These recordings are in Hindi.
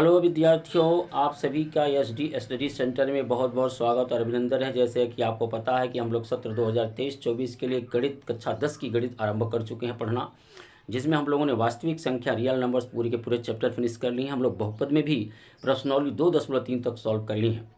हेलो विद्यार्थियों, आप सभी का एसडी स्टडी सेंटर में बहुत बहुत स्वागत और अभिनंदन है। जैसे कि आपको पता है कि हम लोग सत्र 2023-24 के लिए गणित कक्षा 10 की गणित आरंभ कर चुके हैं पढ़ना, जिसमें हम लोगों ने वास्तविक संख्या रियल नंबर्स पूरे के पूरे चैप्टर फिनिश कर लिए हैं। हम लोग बहुपद में भी प्रश्नावली 2.3 तक सॉल्व कर ली हैं।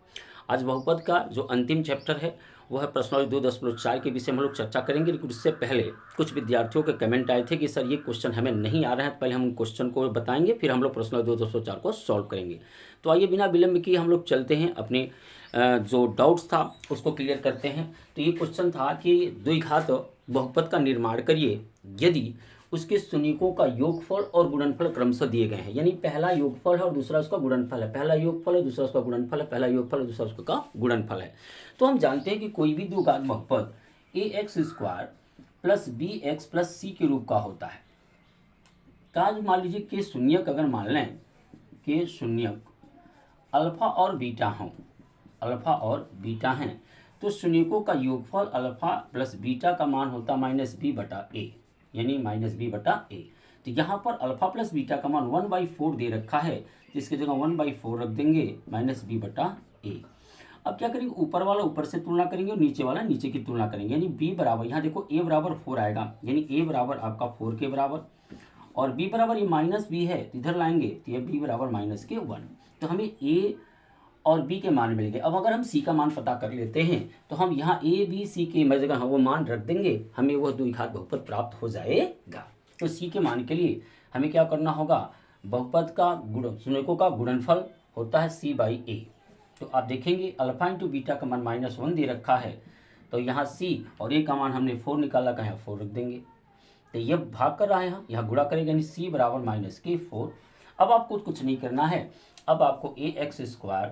आज बहुपद का जो अंतिम चैप्टर है वो है प्रश्नावली 2.4 के विषय में हम लोग चर्चा करेंगे। लेकिन उससे पहले कुछ विद्यार्थियों के कमेंट आए थे कि सर ये क्वेश्चन हमें नहीं आ रहे हैं, पहले हम उन क्वेश्चन को बताएंगे फिर हम लोग प्रश्नावली 2.4 को सॉल्व करेंगे। तो आइए बिना विलंब किए हम लोग चलते हैं, अपने जो डाउट्स था उसको क्लियर करते हैं। तो ये क्वेश्चन था कि द्विघात बहुपद का निर्माण करिए यदि उसके शून्यकों का योगफल और गुणनफल क्रमशः दिए गए हैं। यानी पहला योगफल है और दूसरा उसका गुणनफल है, पहला योगफल है दूसरा उसका गुणनफल है, पहला योगफल है दूसरा उसका गुणनफल है। तो हम जानते हैं कि कोई भी द्विघात बहुपद ax² plus bx plus c के रूप का होता है। काज मान लीजिए कि शून्यक अगर मान लें कि शून्यक अल्फा और बीटा हों, अल्फा और बीटा हैं, तो शून्यकों का योगफल अल्फा प्लस बीटा का मान होता -b/a, यानी -b/a। तो यहाँ पर अल्फा प्लस बीटा का मान 1/4 दे रखा है, जिसकी जगह 1/4 रख देंगे -b/a। अब क्या करेंगे, ऊपर वाला ऊपर से तुलना करेंगे और नीचे वाला नीचे की तुलना करेंगे। यानी b बराबर, यहाँ देखो a बराबर 4 आएगा, यानी a बराबर आपका 4 के बराबर, और b बराबर ये -b है तो इधर लाएंगे तो ये b बराबर -1। तो हमें a और b के मान मिलेंगे। अब अगर हम c का मान पता कर लेते हैं तो हम यहाँ a b c के जगह वो मान रख देंगे, हमें वह द्विघात बहुपद प्राप्त हो जाएगा। तो c के मान के लिए हमें क्या करना होगा, बहुपद का शून्यकों का गुणनफल होता है c/a। तो आप देखेंगे अल्फा इंटू बीटा का मान -1 दे रखा है, तो यहाँ c और a का मान हमने 4 निकाला, कहा 4 रख देंगे। तो यह भाग कर रहा है, यहाँ गुणा करेंगे, यानी c बराबर -4। अब आपको कुछ नहीं करना है, अब आपको ax²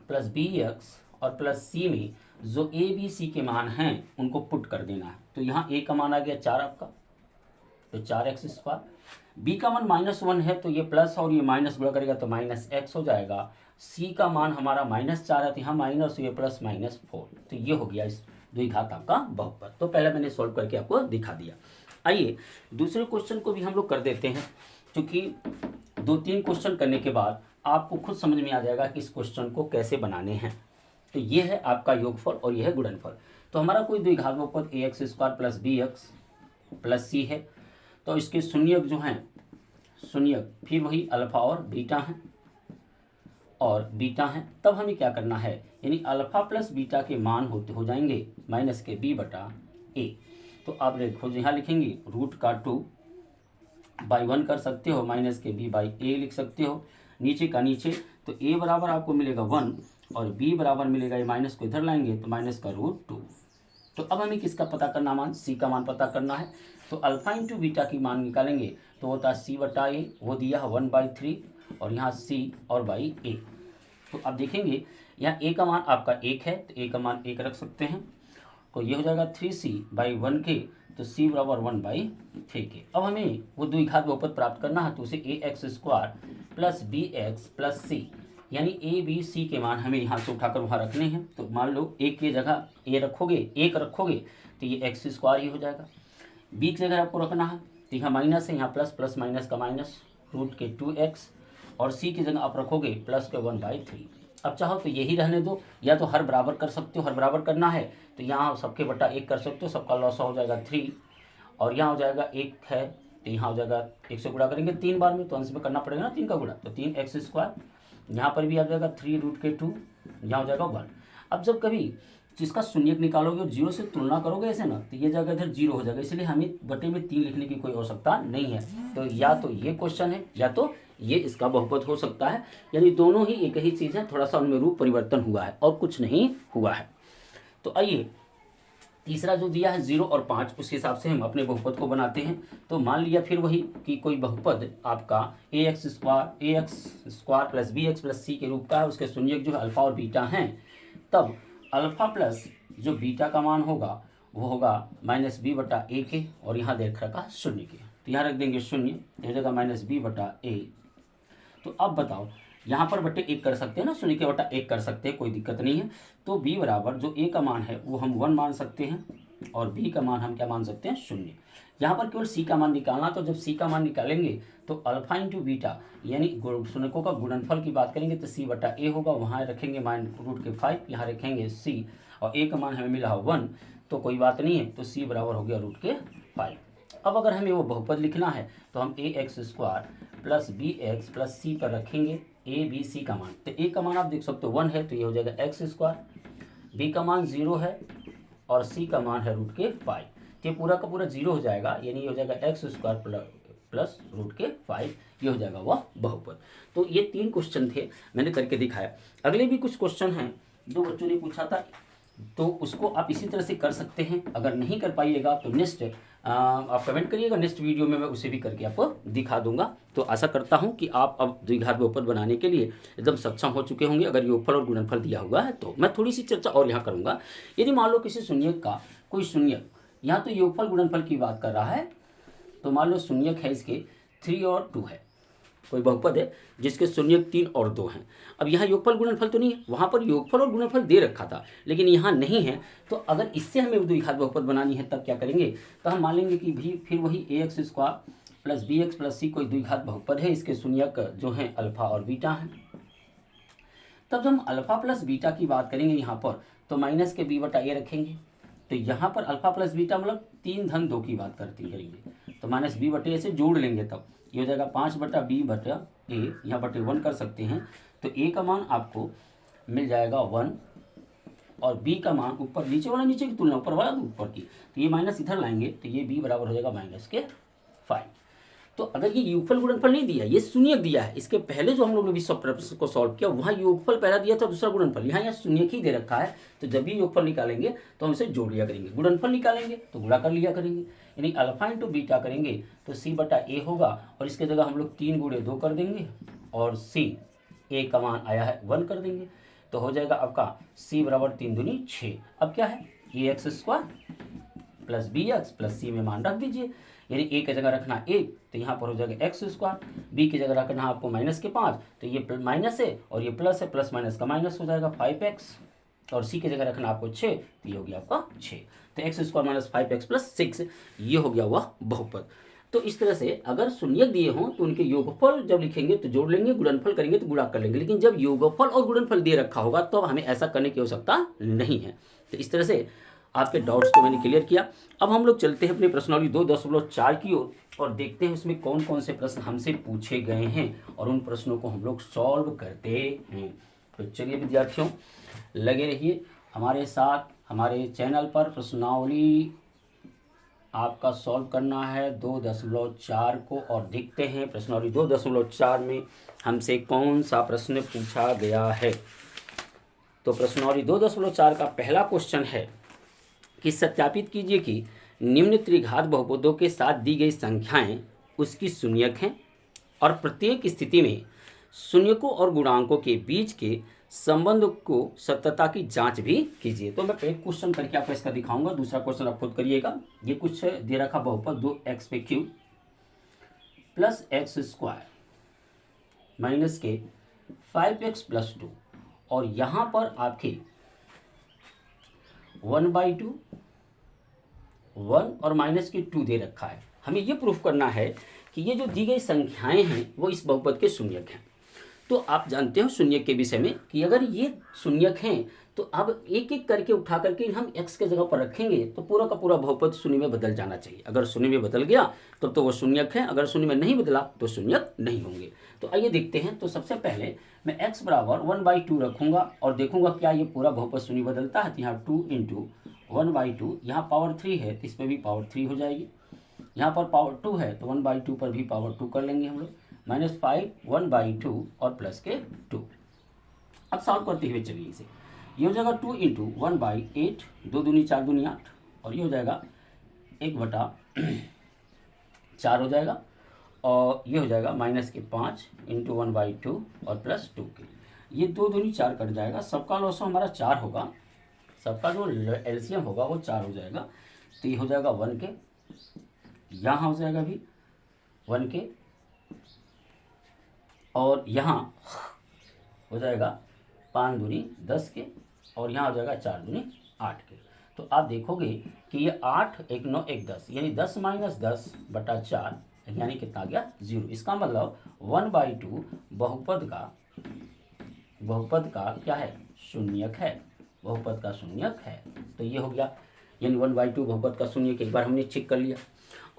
प्लस bx और प्लस c में जो a b c के मान हैं उनको पुट कर देना है। तो यहाँ a का मान आ गया 4 आपका, तो 4x²। b का मान -1 है तो ये प्लस और ये माइनस गुणा करेगा तो -x हो जाएगा। c का मान हमारा -4 है तो यहाँ माइनस ये प्लस -4। तो ये हो गया इस द्विघात आपका बहुपद। तो पहले मैंने सॉल्व करके आपको दिखा दिया। आइए दूसरे क्वेश्चन को भी हम लोग कर देते हैं, क्योंकि 2-3 क्वेश्चन करने के बाद आपको खुद समझ में आ जाएगा कि इस क्वेश्चन को कैसे बनाने हैं। तो ये है आपका योगफल और ये है गुणनफल। तो हमारा कोई द्विघात बहुपद ax² plus bx plus c है, तो इसके शून्यक जो हैं, शून्यक फिर वही अल्फा और बीटा हैं और बीटा हैं। तब हमें क्या करना है, यानी अल्फा प्लस बीटा के मान हो जाएंगे -b/a। तो आप देखो यहाँ लिखेंगे √2/1 कर सकते हो, -b/a लिख सकते हो, नीचे का नीचे। तो a बराबर आपको मिलेगा 1 और b बराबर मिलेगा, ये माइनस को इधर लाएंगे तो -√2। तो अब हमें किसका पता करना, मान c का मान पता करना है। तो अल्फा इंटू बीटा की मान निकालेंगे तो होता है c/a, वो दिया है 1/3 और यहाँ c और a। तो अब देखेंगे यहाँ a का मान आपका 1 है तो a का मान 1 रख सकते हैं, तो ये हो जाएगा 3c/1 के, तो c बराबर 1/3 के। अब हमें वो द्विघात बहुपद प्राप्त करना है, तो उसे ax² plus bx plus c, यानी a b c के मान हमें यहाँ से उठाकर वहाँ रखने हैं। तो मान लो a की जगह a रखोगे, 1 रखोगे तो ये x² ही हो जाएगा। b की जगह आपको रखना है तो यहाँ माइनस है, यहाँ प्लस, प्लस माइनस का माइनस, √2x, और c की जगह आप रखोगे प्लस के 1/3। अब चाहो तो यही रहने दो, या तो हर बराबर कर सकते हो, हर बराबर करना है तो यहाँ सबके बटा 1 कर सकते हो, सबका लॉस हो जाएगा 3, और यहाँ हो जाएगा 1 है तो यहाँ हो जाएगा 1 से गुणा करेंगे 3 बार में, तो अंश में करना पड़ेगा ना 3 का गुणा, तो 3x²। यहाँ पर भी आ जाएगा 3√2, यहाँ हो जाएगा 1। अब जब कभी जिसका शून्यक निकालोगे और 0 से तुलना करोगे ऐसे ना, तो ये जगह इधर 0 हो जाएगा, इसलिए हमें बटे में 3 लिखने की कोई आवश्यकता नहीं है। तो या तो ये क्वेश्चन है या तो ये इसका बहुपद हो सकता है, यानी दोनों ही एक ही चीज़ है, थोड़ा सा उनमें रूप परिवर्तन हुआ है और कुछ नहीं हुआ है। तो आइए तीसरा जो दिया है 0 और 5, उस हिसाब से हम अपने बहुपद को बनाते हैं। तो मान लिया फिर वही कि कोई बहुपद आपका ax² plus bx plus c के रूप का है, उसके शून्यक जो है अल्फा और बीटा हैं, तब अल्फा प्लस जो बीटा का मान होगा वो होगा -b/a के, और यहाँ देख रखा शून्य के, तो यहाँ रख देंगे 0, यह जगह -b/a। तो अब बताओ, यहाँ पर बटे 1 कर सकते हैं ना, शून्य के बटा 1 कर सकते हैं, कोई दिक्कत नहीं है। तो b बराबर जो a का मान है वो हम 1 मान सकते हैं, और बी का मान हम क्या मान सकते हैं, 0। यहाँ पर केवल सी का मान निकालना, तो जब सी का मान निकालेंगे तो अल्फा इंटू बीटा यानी शून्यकों का गुणनफल की बात करेंगे तो सी बटा ए होगा, वहाँ रखेंगे -√5, यहाँ रखेंगे सी, और ए का मान हमें मिला 1, तो कोई बात नहीं है, तो सी बराबर हो गया √5। अब अगर हमें वो बहुपद लिखना है तो हम ax² प्लस bx प्लस सी पर रखेंगे ए बी सी का मान। तो ए का मान आप देख सकते हो 1 है, तो ये हो जाएगा x², बी का मान 0 है और सी का मान है √5। तो ये पूरा का पूरा 0 हो जाएगा, यानी ये हो जाएगा x² प्लस √5, ये हो जाएगा वह बहुपद। तो ये 3 क्वेश्चन थे, मैंने करके दिखाया। अगले भी कुछ क्वेश्चन हैं जो बच्चों ने पूछा था, तो उसको आप इसी तरह से कर सकते हैं। अगर नहीं कर पाइएगा तो नेक्स्ट आप कमेंट करिएगा, नेक्स्ट वीडियो में मैं उसे भी करके आपको दिखा दूंगा। तो आशा करता हूं कि आप अब द्विघात बहुपद बनाने के लिए एकदम सक्षम हो चुके होंगे। अगर योगफल और गुणनफल दिया हुआ है तो मैं थोड़ी सी चर्चा और यहाँ करूँगा। यदि मान लो किसी शून्यक का कोई शून्यक यहाँ तो योगफल गुणनफल की बात कर रहा है, तो मान लो शून्यक है इसके 3 और 2 है, कोई बहुपद है जिसके शून्यक 3 और 2 हैं। अब यहाँ योगफल गुणनफल तो नहीं है, वहाँ पर योगफल और गुणनफल दे रखा था, लेकिन यहाँ नहीं है। तो अगर इससे हमें द्विघात बहुपद बनानी है तब क्या करेंगे, तो हम मान लेंगे कि भी फिर वही ax² प्लस bx प्लस सी कोई द्विघात बहुपद है, इसके शून्यक जो हैं अल्फा और बीटा हैं। तब जब हम अल्फा प्लस बीटा की बात करेंगे यहाँ पर, तो माइनस के b बटा ए रखेंगे। तो यहाँ पर अल्फा प्लस बीटा मतलब 3 धन 2 की बात करेंगे, तो माइनस b बटे ए से जोड़ लेंगे, तब ये हो जाएगा 5 बटा b बटा ए, यहाँ बटे 1 कर सकते हैं। तो ए का मान आपको मिल जाएगा 1 और b का मान ऊपर नीचे वाला नीचे की तुलना ऊपर वाला तो ऊपर की, तो ये माइनस इधर लाएंगे तो ये b बराबर हो जाएगा -5। तो अगर ये योगफल गुणनफल नहीं दिया, ये शून्यक दिया है, इसके पहले जो हम लोग ने भी सब प्रश्न को सॉल्व किया वहाँ योगफल पहला दिया था, दूसरा गुणनफल, यहाँ शून्यक ही दे रखा है। तो जब भी योगफल निकालेंगे तो हम इसे जोड़ लिया करेंगे, गुणनफल निकालेंगे तो गुणा कर लिया करेंगे, यानी अल्फा इंटू बीटा करेंगे तो सी बटा ए होगा, और इसके जगह हम लोग 3 गुणे 2 कर देंगे और सी ए का मान आया है 1 कर देंगे, तो हो जाएगा आपका सी बराबर 3 दूनी 6। अब क्या है ax² प्लस bx प्लस सी में मान रख दीजिए, यानी ए की जगह रखना 1 तो यहाँ पर हो जाएगा x², बी की जगह रखना आपको -5 तो ये माइनस है और ये प्लस है, प्लस माइनस का माइनस हो जाएगा 5x, और सी की जगह रखना आपको 6 तो ये हो गया आपका 6। तो x² - 5x + 6 ये हो गया वह बहुपद। तो इस तरह से अगर शून्यक दिए हों तो उनके योगफल जब लिखेंगे तो जोड़ लेंगे, गुणनफल करेंगे तो गुणा कर लेंगे, लेकिन जब योगफल और गुणनफल दे रखा होगा तो हमें ऐसा करने की आवश्यकता नहीं है। तो इस तरह से आपके डाउट्स को मैंने क्लियर किया। अब हम लोग चलते हैं अपनी प्रश्नावली 2.4 की ओर और देखते हैं उसमें कौन कौन से प्रश्न हमसे पूछे गए हैं और उन प्रश्नों को हम लोग सॉल्व करते हैं। तो चलिए विद्यार्थियों लगे रहिए हमारे साथ, हमारे चैनल पर प्रश्नावली आपका सॉल्व करना है 2.4 को, और देखते हैं प्रश्नावली 2.4 में हमसे कौन सा प्रश्न पूछा गया है। तो प्रश्नावली 2.4 का पहला क्वेश्चन है कि सत्यापित कीजिए कि निम्न त्रिघात बहुपदों के साथ दी गई संख्याएं उसकी शून्यक हैं और प्रत्येक स्थिति में शून्यकों और गुणांकों के बीच के संबंध को सत्यता की जांच भी कीजिए। तो मैं एक क्वेश्चन करके आपको इसका दिखाऊंगा, दूसरा क्वेश्चन आप खुद करिएगा। ये कुछ दे रखा बहुपद 2x³ प्लस x² माइनस के 5x + 2, और यहाँ पर आपके 1/2 1 और माइनस के 2 दे रखा है। हमें ये प्रूफ करना है कि ये जो दी गई संख्याएं हैं वो इस बहुपद के शून्यक हैं। तो आप जानते हो शून्यक के विषय में कि अगर ये शून्यक हैं तो अब एक एक करके उठा करके हम x के जगह पर रखेंगे तो पूरा का पूरा बहुपद शून्य में बदल जाना चाहिए। अगर शून्य में बदल गया तब तो वो शून्यक है, अगर शून्य में नहीं बदला तो शून्यक नहीं होंगे। तो आइए देखते हैं। तो सबसे पहले मैं x बराबर 1/2 रखूँगा और देखूँगा क्या ये पूरा बहुपद शून्य बदलता है। तो यहाँ 2 × 1/2, यहाँ पावर 3 है तो इस पर भी पावर 3 हो जाएगी, यहाँ पर पावर 2 है तो 1/2 पर भी पावर 2 कर लेंगे हम लोग, -5 1/2 और प्लस के 2। अब सॉल्व करते हुए चलिए इसे, ये हो जाएगा 2 × 1/8, 2 दूनी 4 दूनी 8, और ये हो जाएगा 1/4 हो जाएगा, और ये हो जाएगा -5 × 1/2 और प्लस 2 के, ये 2 दूनी 4 कट जाएगा, सबका लॉस हमारा 4 होगा, सबका जो एलसीएम होगा वो 4 हो जाएगा। तो ये हो जाएगा 1 के, यहाँ हो जाएगा भी 1 के, और यहाँ हो जाएगा 5 दूनी 10 के, और यहाँ हो जाएगा 4 दूनी 8 के। तो आप देखोगे कि ये 8 1 9 1 10 यानी 10 माइनस 10/4 यानी कितना आ गया 0। इसका मतलब 1/2 बहुपद का क्या है शून्यक है, बहुपद का शून्यक है। तो ये हो गया यानी 1/2 बहुपद का शून्यक एक बार हमने चेक कर लिया।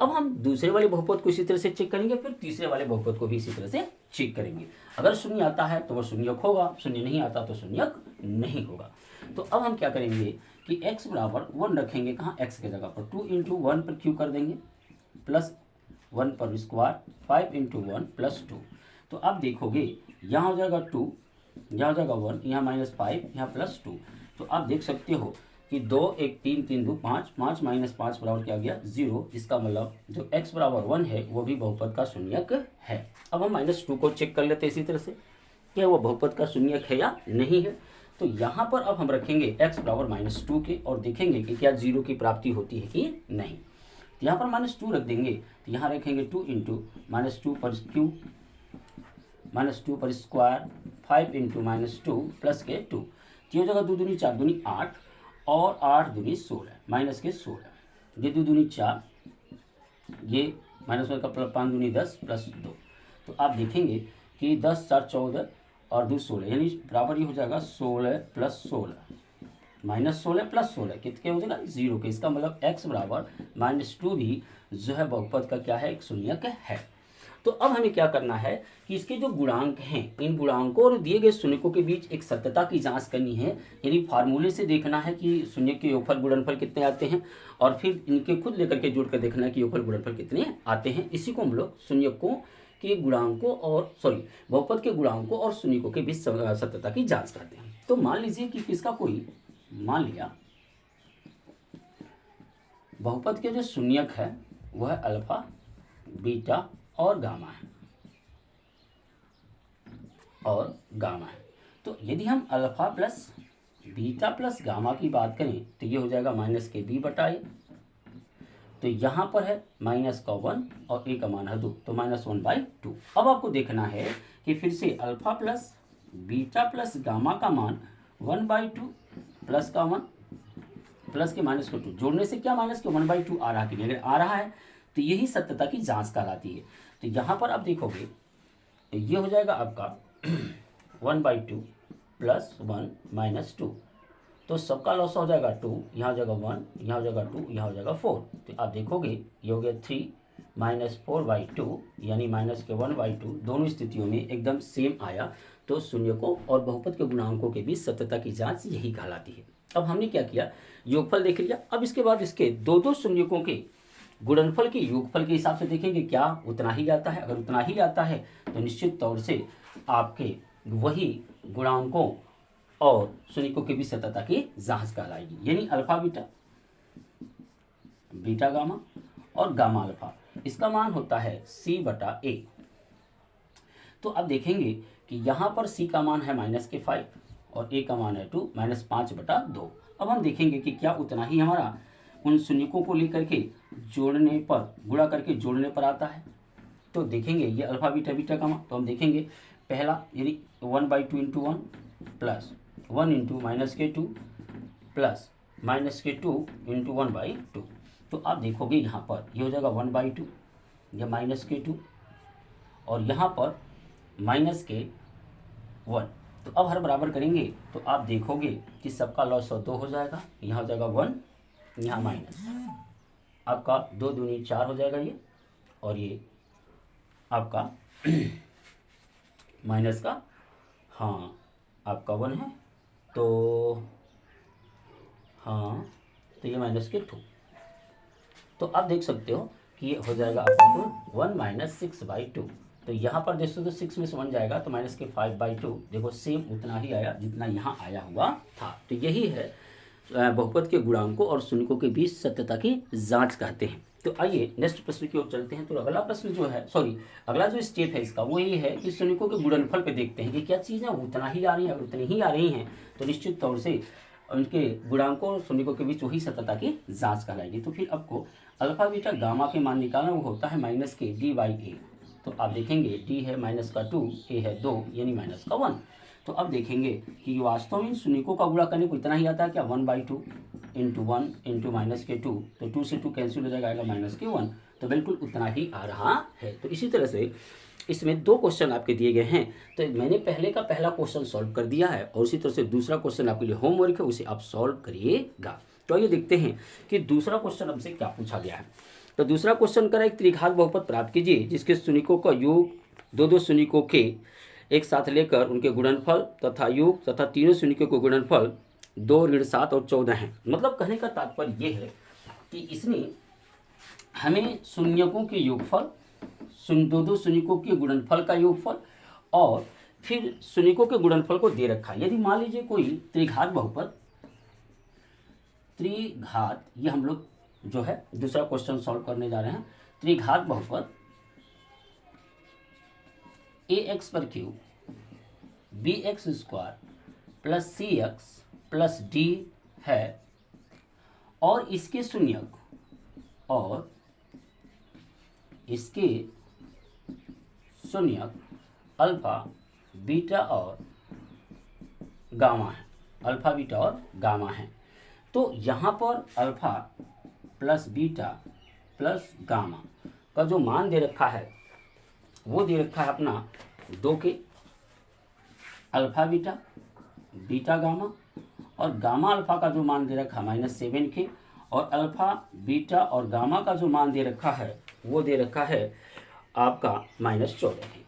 अब हम दूसरे वाले बहुपद को इसी तरह से चेक करेंगे, फिर तीसरे वाले बहुपद को भी इसी तरह से चेक करेंगे। अगर शून्य आता है तो वह शून्यक होगा, शून्य नहीं आता तो शून्यक नहीं होगा। तो अब हम क्या करेंगे कि x बराबर 1 रखेंगे, कहाँ x के जगह पर 2 × 1 पर क्यू कर देंगे प्लस 1 पर स्क्वायर 5 × 1 प्लस 2। तो आप देखोगे यहाँ हो जाएगा 2, यहाँ हो जाएगा 1, यहाँ -5, यहाँ +2। तो आप देख सकते हो कि 2 1 3 3 2 5 5 - 5 बराबर क्या गया 0। इसका मतलब जो x बराबर 1 है वो भी बहुपद का शून्यक है। अब हम -2 को चेक कर लेते हैं इसी तरह से, क्या वो बहुपद का शून्यक है या नहीं है। तो यहाँ पर अब हम रखेंगे x बराबर -2 के और देखेंगे कि क्या 0 की प्राप्ति होती है कि नहीं। तो यहाँ पर -2 रख देंगे, तो यहाँ रखेंगे 2 × -2 पर क्यू -2 पर स्क्वायर 5 × -2 प्लस के 2। तो ये जगह 2 दूनी 4 दूनी 8 और 8 दूनी 16 माइनस के 16, ये 2 दूनी 4, ये -1 का 5 दूनी 10 प्लस 2। तो आप देखेंगे कि 10 4 14 और 2 16 यानी बराबर ये हो जाएगा 16 + 16 -16 + 16 कितने हो जाएगा 0 के। इसका मतलब x बराबर -2 भी जो है बहुपद का क्या है एक शून्यक है। तो अब हमें क्या करना है कि इसके जो गुणांक हैं इन गुणांकों और दिए गए शून्यकों के बीच एक सत्यता की जांच करनी है। यानी फार्मूले से देखना है कि शून्य के योगफल गुणनफल कितने आते हैं और फिर इनके खुद लेकर के जोड़ कर देखना है कि योगफल गुणनफल कितने आते हैं। इसी को हम लोग शून्यकों के गुणांकों और बहुपद के गुणांकों और शून्यकों के बीच सत्यता की जांच करते हैं। तो मान लीजिए कि किसका कोई मान लिया बहुपद के जो शून्यक है वह अल्फा बीटा और गामा है। तो यदि हम alpha plus beta plus gamma की बात करें तो ये हो जाएगा -kb/a। तो यहाँ पर है -1 और a का मान है 2, तो -1/2। अब आपको देखना है कि फिर से alpha plus beta plus gamma का मान 1/2 प्लस का 1 प्लस के -2 जोड़ने से क्या -1/2 आ रहा कि नहीं। अगर आ रहा है तो यही सत्यता की जांच कहलाती है। तो यहाँ पर आप देखोगे तो ये हो जाएगा आपका 1/2 प्लस 1 - 2। तो सबका लॉस हो जाएगा 2, यहाँ हो जाएगा 1, यहाँ हो जाएगा 2, यहाँ हो जाएगा 4। तो आप देखोगे ये हो गया 3 - 4/2 यानी -1/2 दोनों स्थितियों में एकदम सेम आया। तो शून्यकों और बहुपद के गुणांकों के बीच सत्यता की जांच यही कहलाती है। अब हमने क्या किया योगफल देख लिया। अब इसके बाद इसके दो शून्यकों के गुणनफल के योगफल के हिसाब से देखेंगे क्या उतना ही आता है। अगर उतना ही आता है तो निश्चित तौर से आपके वही गुणांकों और शून्यकों के बीच सत्यता की जांच कहलाएगी। यानी अल्फा बीटा, बीटा गामा और गामा अल्फा, इसका मान होता है c/a। तो अब देखेंगे कि यहाँ पर c का मान है -5 और a का मान है 2 -5/2। अब हम देखेंगे कि क्या उतना ही हमारा उन शून्यकों को लेकर के जोड़ने पर गुणा करके जोड़ने पर आता है। तो देखेंगे ये अल्फा बीटा बीटा गामा, तो हम देखेंगे पहला यदि 1/2 × 1 प्लस 1 × -k2 प्लस -k2 × 1/2। तो आप देखोगे यहाँ पर ये हो जाएगा 1/2 या -k2 और यहाँ पर -k1। तो अब हर बराबर करेंगे तो आप देखोगे कि सबका लॉस 2 हो जाएगा, यहाँ हो जाएगा 1, यहाँ माइनस, आपका 2 दूनी 4 हो जाएगा ये, और ये आपका माइनस का हाँ आपका 1 है, तो हाँ तो ये -k2। तो आप देख सकते हो कि ये हो जाएगा आपका 1 - 6/2। तो यहाँ पर देखो तो 6 में से 1 जाएगा तो -k5/2। देखो सेम उतना ही आया जितना यहाँ आया हुआ था। तो यही है बहुपद के गुणांकों और शून्यकों के बीच सत्यता की जांच कहते हैं। तो आइए नेक्स्ट प्रश्न की ओर चलते हैं। तो अगला प्रश्न जो है अगला जो स्टेप है इसका वो ये है कि शून्यकों के गुणनफल पे देखते हैं कि क्या चीज़ें उतना ही आ रही हैं। अगर उतनी ही आ रही हैं तो निश्चित तौर से उनके गुणांकों और शून्यकों के बीच वही सत्यता की जांच कहलाएगी। तो फिर आपको अल्फा बीटा गामा के मान निकालना, वो होता है -kd/a। तो आप देखेंगे d है -2, a है 2 यानी -1। तो अब देखेंगे कि वास्तव में इन शून्यकों का गुणा करने को इतना ही आता है क्या 1/2 इंटू 1 इंटू माइनस के 2, तो 2 से 2 कैंसिल हो जाएगा, आएगा माइनस के 1, तो बिल्कुल उतना ही आ रहा है। तो इसी तरह से इसमें 2 क्वेश्चन आपके दिए गए हैं, तो मैंने पहले का पहला क्वेश्चन सॉल्व कर दिया है और उसी तरह से दूसरा क्वेश्चन आपके लिए होमवर्क है, उसे आप सॉल्व करिएगा। तो आइए देखते हैं कि दूसरा क्वेश्चन हमसे क्या पूछा गया है। तो दूसरा क्वेश्चन करा, एक त्रिघात बहुपद प्राप्त कीजिए जिसके शून्यकों का योग दो शून्यकों के एक साथ लेकर उनके गुणनफल तथा योग तथा तीनों शून्यकों के गुणनफल 2 ऋण 7 और 14 हैं। मतलब कहने का तात्पर्य यह है कि इसने हमें शून्यकों के योगफल, दो शून्यकों के गुणनफल का योगफल और फिर शून्यकों के गुणनफल को दे रखा है। यदि मान लीजिए कोई त्रिघात बहुपद, त्रिघात, ये हम लोग जो है दूसरा क्वेश्चन सॉल्व करने जा रहे हैं, त्रिघात बहुपद ax पर cube bx square plus cx plus d है और इसके शून्यक अल्फा बीटा और गामा है, अल्फा बीटा और गामा है। तो यहाँ पर alpha plus beta plus gamma का जो मान दे रखा है वो दे रखा है अपना 2 के, अल्फा बीटा बीटा गामा, और गामा अल्फा का जो मान दे रखा है -7 के, और अल्फा बीटा और गामा का जो मान दे रखा है वो दे रखा है आपका -14 के।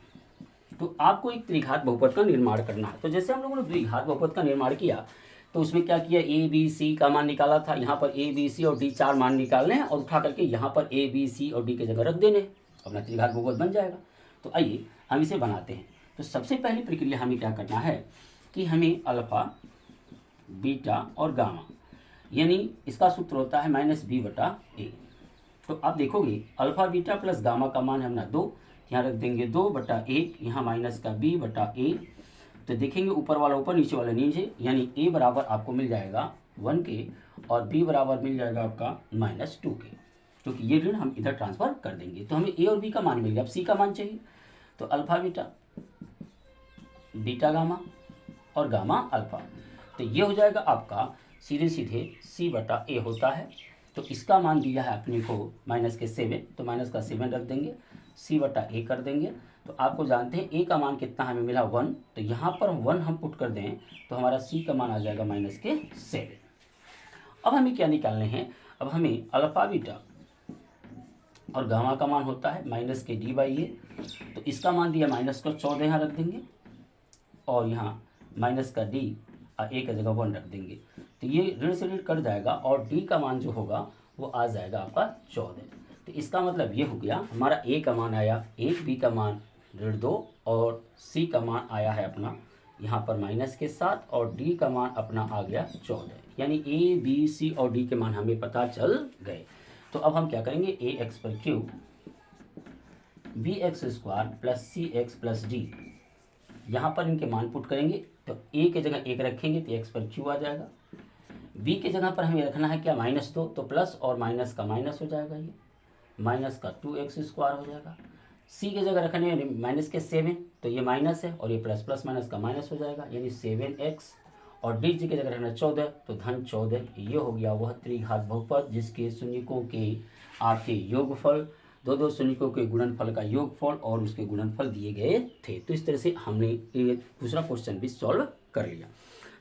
तो आपको एक त्रिघात बहुपद का निर्माण करना है। तो जैसे हम लोगों ने द्विघात बहुपद का निर्माण किया तो उसमें क्या किया, ए बी सी का मान निकाला था, यहाँ पर ए बी सी और डी 4 मान निकालने हैं और उठा करके यहाँ पर ए बी सी और डी की जगह रख देने, अपना त्रिघात बहुपद बन जाएगा। तो आइए हम इसे बनाते हैं। तो सबसे पहली प्रक्रिया हमें क्या करना है कि हमें अल्फा बीटा और गामा, यानी इसका सूत्र होता है -b/a। तो आप देखोगे अल्फा बीटा प्लस गामा का मान है अपना 2, यहाँ रख देंगे 2/1, यहाँ माइनस का b/a। तो देखेंगे ऊपर वाला ऊपर नीचे वाला नीचे, यानी a बराबर आपको मिल जाएगा 1 के और b बराबर मिल जाएगा आपका -2 के, क्योंकि ये ऋण हम इधर ट्रांसफर कर देंगे। तो हमें a और b का मान मिल गया, अब c का मान चाहिए। तो अल्फा बीटा, बीटा गामा और गामा अल्फा, तो ये हो जाएगा आपका सीधे सीधे c/a होता है। तो इसका मान दिया है अपने को -7, तो -7 रख देंगे, c/a कर देंगे। तो आपको जानते हैं a का मान कितना हमें मिला 1, तो यहाँ पर 1 हम पुट कर दें तो हमारा c का मान आ जाएगा -7। अब हमें क्या निकालने हैं, अब हमें अल्फा बीटा और गामा का मान होता है -d/a, तो इसका मान दिया -14 यहाँ रख देंगे और यहाँ -d और a का जगह 1 रख देंगे। तो ये ऋण से ऋण कट जाएगा और d का मान जो होगा वो आ जाएगा आपका 14। तो इसका मतलब ये हो गया हमारा a का मान आया 1, b का मान ऋण 2 और c का मान आया है अपना यहाँ पर माइनस के साथ और d का मान अपना आ गया 14, यानी a, b, c और d के मान हमें पता चल गए। तो अब हम क्या करेंगे, ax पर cube bx square plus cx plus d, यहाँ पर इनके मान पुट करेंगे। तो a के जगह 1 रखेंगे तो x पर क्यू आ जाएगा, b के जगह पर हमें रखना है क्या -2, तो प्लस और माइनस का माइनस हो जाएगा, ये माइनस का 2x स्क्वायर हो जाएगा। c के जगह रखने में -7, तो ये माइनस है और ये प्लस प्लस माइनस का माइनस हो जाएगा, यानी 7x, और d की जगह रखना 14, तो धन 14। ये हो गया वह त्रिघात बहुपद जिसके शून्यकों के आपके योगफल, दो शून्यकों के गुणनफल का योगफल और उसके गुणनफल दिए गए थे। तो इस तरह से हमने ये दूसरा क्वेश्चन भी सॉल्व कर लिया।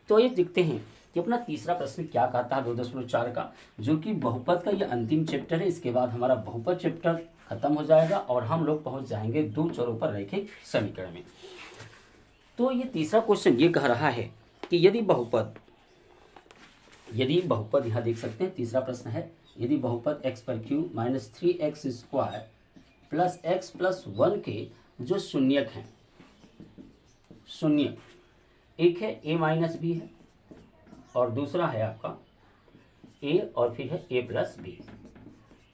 तो ये देखते हैं कि अपना तीसरा प्रश्न क्या कहता है 2.4 का, जो कि बहुपद का ये अंतिम चैप्टर है। इसके बाद हमारा बहुपद चैप्टर खत्म हो जाएगा और हम लोग पहुंच जाएंगे 2 चरों पर रैखिक समीकरण में। तो ये तीसरा क्वेश्चन ये कह रहा है कि यदि बहुपद यहाँ देख सकते हैं, तीसरा प्रश्न है, यदि बहुपद x पर cube -3x square plus x plus 1 के जो शून्यक हैं, शून्यक एक है a माइनस बी है और दूसरा है आपका a और फिर है a प्लस बी,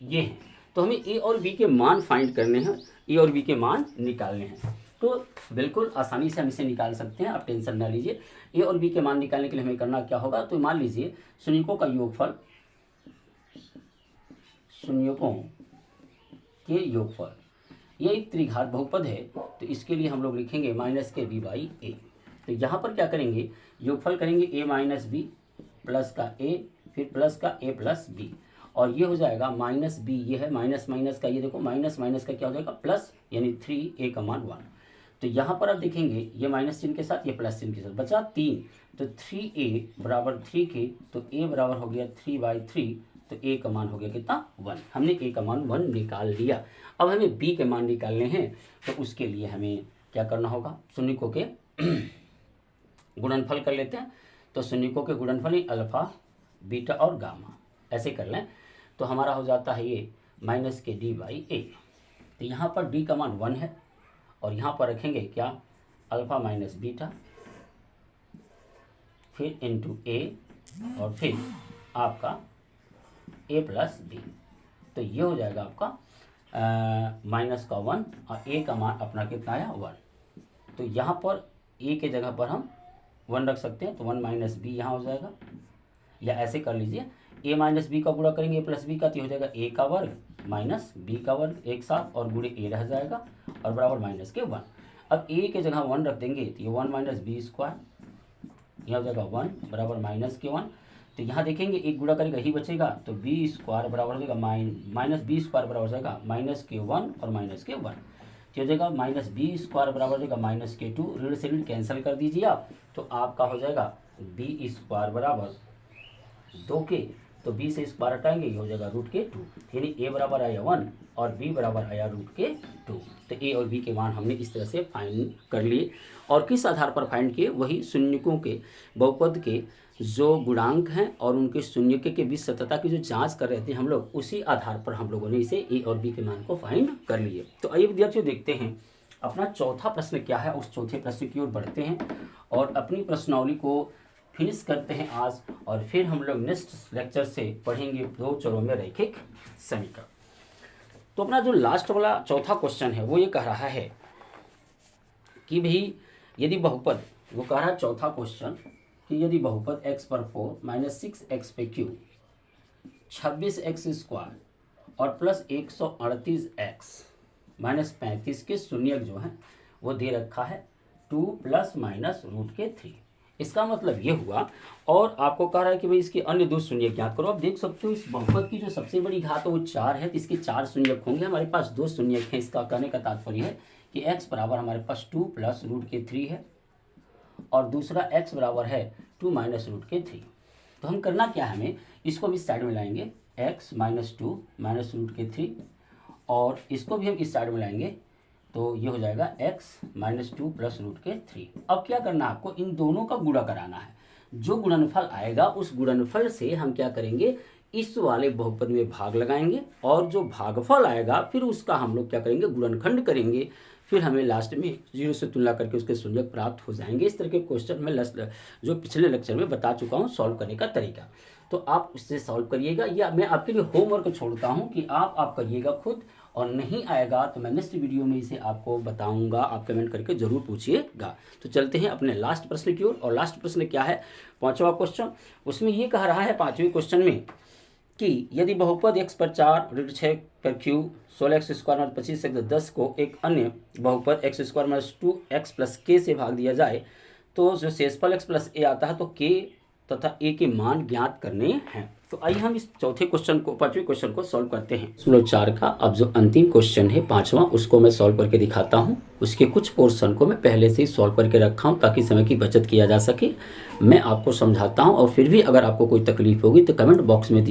ये है। तो हमें a और b के मान फाइंड करने हैं, a और b के मान निकालने हैं। तो बिल्कुल आसानी से हम इसे निकाल सकते हैं, आप टेंशन ना लीजिए। a और b के मान निकालने के लिए हमें करना क्या होगा, तो मान लीजिए शून्यकों का योगफल, शून्यकों के योगफल, ये एक त्रिघात बहुपद है, तो इसके लिए हम लोग लिखेंगे -b/a। तो यहाँ पर क्या करेंगे, योगफल करेंगे a माइनस बी प्लस का a फिर प्लस का a प्लस बी, और ये हो जाएगा माइनस बी, ये है माइनस माइनस का, ये देखो माइनस माइनस का क्या हो जाएगा प्लस, यानी 3a का मान 1। तो यहाँ पर आप देखेंगे ये माइनस चिन्ह के साथ, ये प्लस चिन्ह के साथ, बचा 3, तो 3a बराबर 3k, तो a बराबर हो गया 3/3, तो a का मान हो गया कितना 1। हमने a का मान 1 निकाल लिया। अब हमें b के मान निकालने हैं, तो उसके लिए हमें क्या करना होगा, शून्यकों के गुणनफल कर लेते हैं। तो शून्यकों के गुणनफल ही अल्फा, बीटा और गामा, ऐसे कर लें तो हमारा हो जाता है ये माइनस के d/a। तो यहाँ पर d का मान 1 है, और यहाँ पर रखेंगे क्या, अल्फा माइनस बीटा, फिर इंटू a, और फिर आपका a प्लस बी। तो ये हो जाएगा आपका माइनस का 1, और a का मान अपना कितना आया 1। तो यहाँ पर a के जगह पर हम 1 रख सकते हैं, तो 1 माइनस बी यहाँ हो जाएगा, या ऐसे कर लीजिए a माइनस बी का गुणा करेंगे a प्लस बी का, तो हो जाएगा a का वर्ग माइनस बी का वर्ग एक साथ, और गुणे a रह जाएगा, और बराबर माइनस के 1। अब a के जगह 1 रख देंगे, तो ये 1 माइनस बी स्क्वायर, यह हो जाएगा 1 बराबर माइनस के 1। तो यहाँ देखेंगे एक गुणा करेगा ही बचेगा, तो बी स्क्वायर बराबर हो जाएगा माइनस बी स्क्वायर बराबर हो जाएगा माइनस के 1 और माइनस के 1, तो हो जाएगा माइनस बी स्क्वायर बराबर हो जाएगा माइनस के 2, ऋण से ऋण कैंसिल कर दीजिए आप, तो आपका हो जाएगा बी स्क्वायर बराबर 2k, तो b से स्क्वायर हटाएंगे, ये हो जाएगा √2, यानी a बराबर आया 1 और b बराबर आया √2। तो a और b के मान हमने इस तरह से फाइंड कर लिए। और किस आधार पर फाइंड किए, वही शून्यकों के बहुपद के जो गुणांक हैं और उनके शून्यक के बीच सततता की जो जांच कर रहे थे हम लोग, उसी आधार पर हम लोगों ने इसे a और b के मान को फाइंड कर लिए। तो आइए विद्यार्थियों देखते हैं अपना चौथा प्रश्न क्या है, उस चौथे प्रश्न की ओर बढ़ते हैं और अपनी प्रश्नावली को फिनिश करते हैं आज, और फिर हम लोग नेक्स्ट लेक्चर से पढ़ेंगे 2 चरों में रैखिक समीकरण। तो अपना जो लास्ट वाला चौथा क्वेश्चन है वो ये कह रहा है कि भाई यदि बहुपद, वो कह रहा है चौथा क्वेश्चन कि यदि बहुपद x पर 4 माइनस 6x पे क्यू 26x स्क्वायर और प्लस 138x माइनस 35 के शून्यक जो है वो दे रखा है 2 प्लस माइनस √3। इसका मतलब ये हुआ, और आपको कह रहा है कि भाई इसके अन्य 2 शून्यक ज्ञात करो। आप देख सकते हो इस बहुपद की जो सबसे बड़ी घात है वो 4 है, तो इसके 4 शून्यक होंगे, हमारे पास 2 शून्यक हैं। इसका कहने का तात्पर्य है कि x बराबर हमारे पास 2 प्लस √3 है, और दूसरा x बराबर है 2 माइनस √3। तो हम करना क्या है, हमें इसको भी इस साइड में लाएंगे, x माइनस 2 माइनस √3, और इसको भी हम इस साइड में लाएंगे, तो ये हो जाएगा x माइनस 2 प्लस √3। अब क्या करना है, आपको इन दोनों का गुणा कराना है। जो गुणनफल आएगा उस गुणनफल से हम क्या करेंगे, इस वाले बहुपद में भाग लगाएंगे, और जो भागफल आएगा फिर उसका हम लोग क्या करेंगे, गुणनखंड करेंगे। फिर हमें लास्ट में 0 से तुलना करके उसके शून्यक प्राप्त हो जाएंगे। इस तरह के क्वेश्चन मैं जो पिछले लेक्चर में बता चुका हूँ सॉल्व करने का तरीका, तो आप उससे सॉल्व करिएगा, या मैं आपके लिए होमवर्क छोड़ता हूँ कि आप करिएगा खुद, और नहीं आएगा तो मैं नेक्स्ट वीडियो में इसे आपको बताऊंगा, आप कमेंट करके जरूर पूछिएगा। तो चलते हैं अपने लास्ट प्रश्न की ओर, और लास्ट प्रश्न क्या है, 5वां क्वेश्चन। उसमें ये कह रहा है 5वें क्वेश्चन में कि यदि बहुपद x पर 4 ऋण 6 पर q 16x square minus 25x 10 को एक अन्य बहुपद x square minus 2x plus k से भाग दिया जाए, तो जो शेषफल x प्लस a आता है तो k तथा a के मान ज्ञात करने हैं। तो आइए हम इस चौथे क्वेश्चन को, 5वें क्वेश्चन को सॉल्व करते हैं। 4 का अब जो अंतिम क्वेश्चन है 5वां, उसको मैं सॉल्व करके दिखाता हूं। उसके कुछ पोर्शन को मैं पहले से ही सॉल्व करके रखा हूं ताकि समय की बचत किया जा सके। मैं आपको समझाता हूं, और फिर भी अगर आपको कोई तकलीफ होगी तो कमेंट बॉक्स में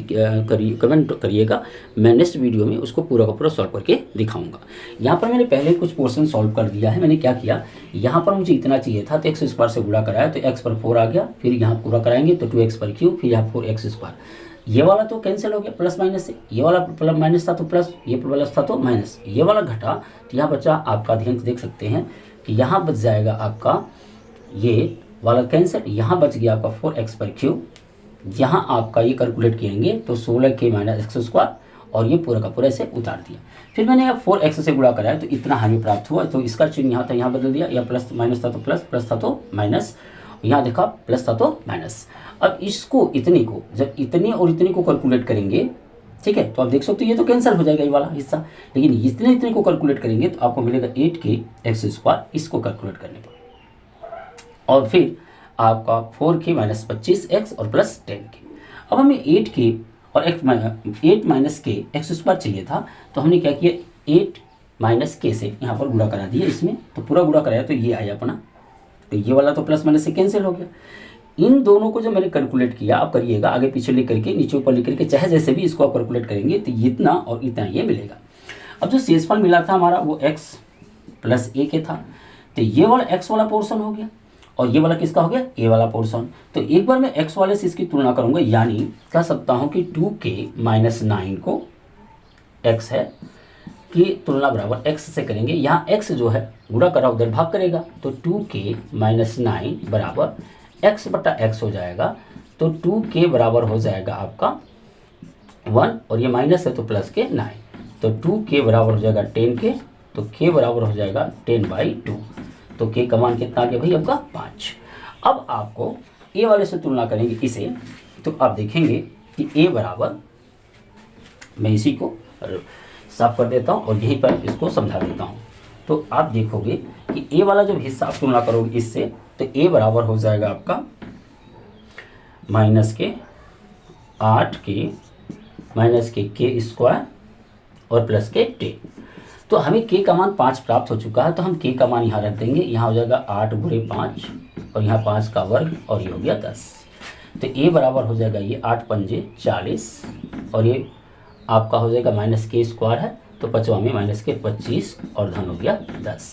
कमेंट करिएगा, मैं नेक्स्ट वीडियो में उसको पूरा का पूरा सॉल्व करके दिखाऊंगा। यहाँ पर मैंने पहले कुछ पोर्शन सॉल्व कर दिया है। मैंने क्या किया, यहाँ पर मुझे इतना चाहिए था तो x स्क्वायर से गुणा कराया तो x पर 4 आ गया, फिर यहाँ पूरा कराएंगे तो 2x पर क्यू, फिर यहाँ 4x स्क्वायर। ये वाला तो कैंसिल हो गया प्लस माइनस से, ये वाला प्लस माइनस था तो प्लस, ये प्लस था तो माइनस, ये वाला घटा, तो यहाँ बचा आपका, ध्यान से देख सकते हैं कि यहाँ बच जाएगा आपका ये वाला कैंसिल, यहाँ बच गया आपका 4x पर क्यू। यहाँ आपका ये कैलकुलेट करेंगे तो 16k माइनस x स्क्वायर, और ये पूरा का पूरा ऐसे उतार दिया। फिर मैंने यहाँ 4x से गुणा कराया तो इतना हमें प्राप्त हुआ, तो इसका चिन्ह यहाँ था यहाँ बदल दिया, या प्लस माइनस था तो प्लस, प्लस था तो माइनस, यहाँ देखा प्लस था तो माइनस। अब इसको इतने को, जब इतने और इतने को कैलकुलेट करेंगे, ठीक है, तो आप देख सकते हो ये तो कैंसिल हो जाएगा ये वाला हिस्सा, लेकिन इतने को कैलकुलेट करेंगे तो आपको मिलेगा 8k x स्क्वायर, इसको कैलकुलेट करने पर, और फिर आपका 4k माइनस 25x और प्लस 10k। अब हमें 8k और 8 माइनस के एक्स स्क्वायर चाहिए था, तो हमने क्या किया 8 माइनस के से यहाँ पर गुणा करा दिया इसमें, तो पूरा गुणा कराया तो ये आया अपना, तो ये वाला तो प्लस माइनस से कैंसिल हो गया। इन दोनों को जो मैंने कैलकुलेट किया, आप करिएगा आगे पीछे लिख करके, नीचे ऊपर लिख करके, चाहे जैसे भी इसको आप कैलकुलेट करेंगे तो इतना और इतना ये मिलेगा। अब जो शेषफल मिला था हमारा वो x प्लस a के था, तो ये वाला x वाला पोर्शन हो गया और ये वाला किसका हो गया a वाला पोर्शन। तो एक बार मैं x वाले से इसकी तुलना करूंगा, यानी कह सकता हूं कि 2k माइनस 9 को x है की तुलना बराबर x से करेंगे। यहाँ x जो है गुणा करा उधर भाग करेगा, तो 2k माइनस 9 बराबर x बटा x हो जाएगा। तो 2k बराबर हो जाएगा आपका 1 और ये माइनस है तो प्लस के 9, तो 2k बराबर हो जाएगा 10k, तो k बराबर हो जाएगा 10/2। तो k का मान कितना आ गया भाई आपका 5। अब आपको a वाले से तुलना करेंगे इसे, तो आप देखेंगे कि a बराबर, मैं इसी को साफ कर देता हूँ और यहीं पर इसको समझा देता हूँ। तो आप देखोगे कि a वाला जब हिस्सा आप तुलना करोगे इससे, तो a बराबर हो जाएगा आपका माइनस के 8k माइनस के स्क्वायर और प्लस के 10। तो हमें k का मान 5 प्राप्त हो चुका है, तो हम k का मान यहाँ रख देंगे। यहाँ हो जाएगा 8 × 5 और यहाँ 5 का वर्ग और ये हो गया 10। तो a बराबर हो जाएगा ये 8 पंजे 40 और ये आपका हो जाएगा माइनस के स्क्वायर है, तो 5 में माइनस के 25 और धन हो गया 10।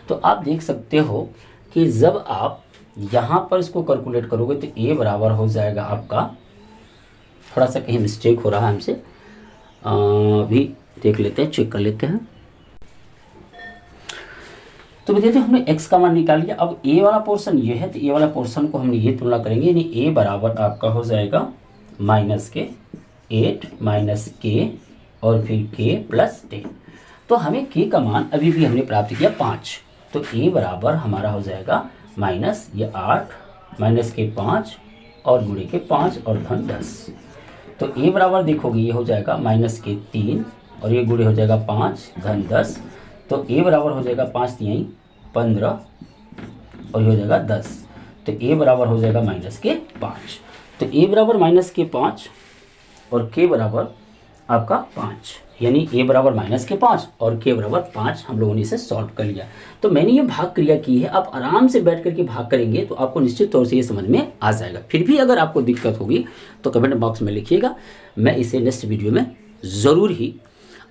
तो आप देख सकते हो कि जब आप यहाँ पर इसको कैलकुलेट करोगे तो a बराबर हो जाएगा आपका, थोड़ा सा कहीं मिस्टेक हो रहा है हमसे, अभी देख लेते हैं, चेक कर लेते हैं। तो विद्यार्थी हमने x का मान निकाल लिया। अब a वाला पोर्शन ये है, तो a वाला पोर्शन को हमने ये तुलना करेंगे, यानी a बराबर आपका हो जाएगा माइनस के 8 माइनस k और फिर k प्लस 10। तो हमें k का मान अभी भी हमने प्राप्त किया 5, तो a बराबर हमारा हो जाएगा माइनस ये 8 माइनस के 5 और गुणे के 5 और धन 10। तो a बराबर देखोगे ये हो जाएगा माइनस के 3 और ये गुणे हो जाएगा 5 धन 10। तो a बराबर हो जाएगा 5 3 15 और ये हो जाएगा 10। तो a बराबर हो जाएगा माइनस के 5। तो a बराबर माइनस के 5 और k बराबर आपका 5, यानी a बराबर माइनस के 5 और k बराबर 5 हम लोगों ने इसे सॉल्व कर लिया। तो मैंने ये भाग क्रिया की है, आप आराम से बैठ करके भाग करेंगे तो आपको निश्चित तौर से ये समझ में आ जाएगा। फिर भी अगर आपको दिक्कत होगी तो कमेंट बॉक्स में लिखिएगा, मैं इसे नेक्स्ट वीडियो में ज़रूर ही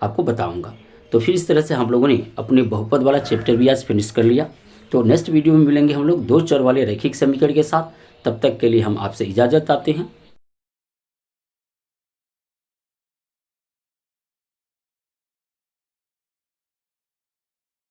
आपको बताऊँगा। तो फिर इस तरह से हम लोगों ने अपने बहुपद वाला चैप्टर भी आज फिनिश कर लिया। तो नेक्स्ट वीडियो में मिलेंगे हम लोग 2 चर वाले रैखिक समीकरण के साथ। तब तक के लिए हम आपसे इजाज़त चाहते हैं।